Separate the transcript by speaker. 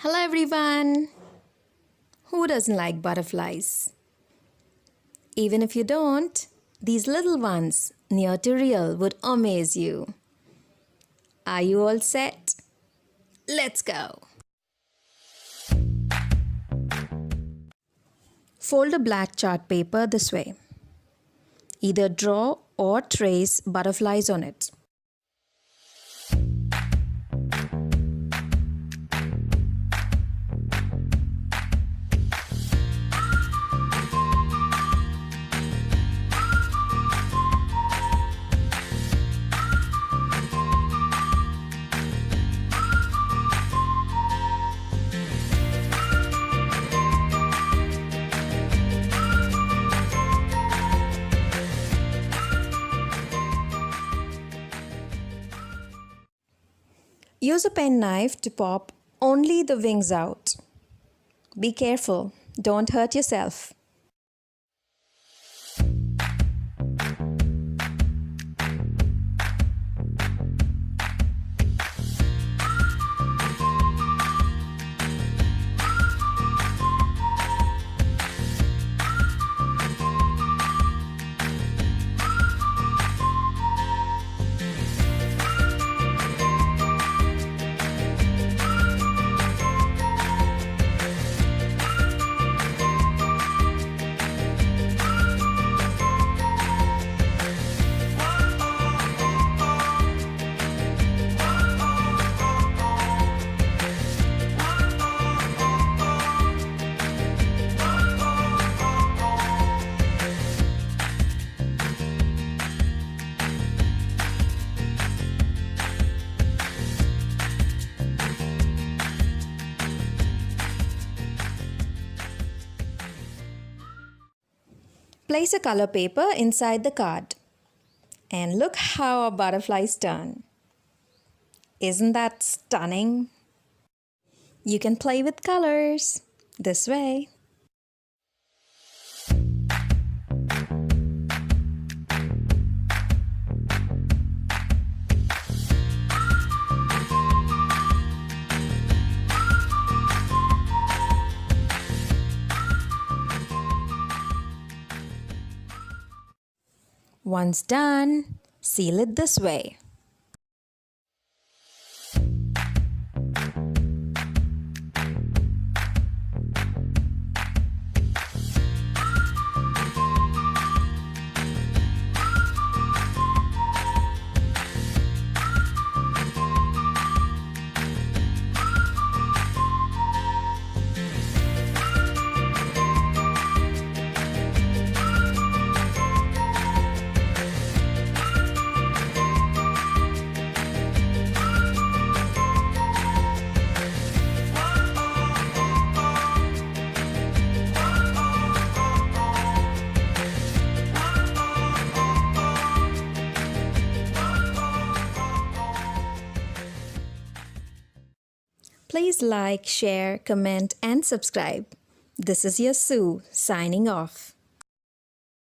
Speaker 1: Hello everyone! Who doesn't like butterflies? Even if you don't, these little ones near to real would amaze you. Are you all set? Let's go! Fold a black chart paper this way. Either draw or trace butterflies on it. Use a penknife to pop only the wings out. Be careful, don't hurt yourself. Place a color paper inside the card. And look how our butterflies turn. Isn't that stunning? You can play with colors this way. Once done, seal it this way. Please like, share, comment, and subscribe. This is your Sue signing off.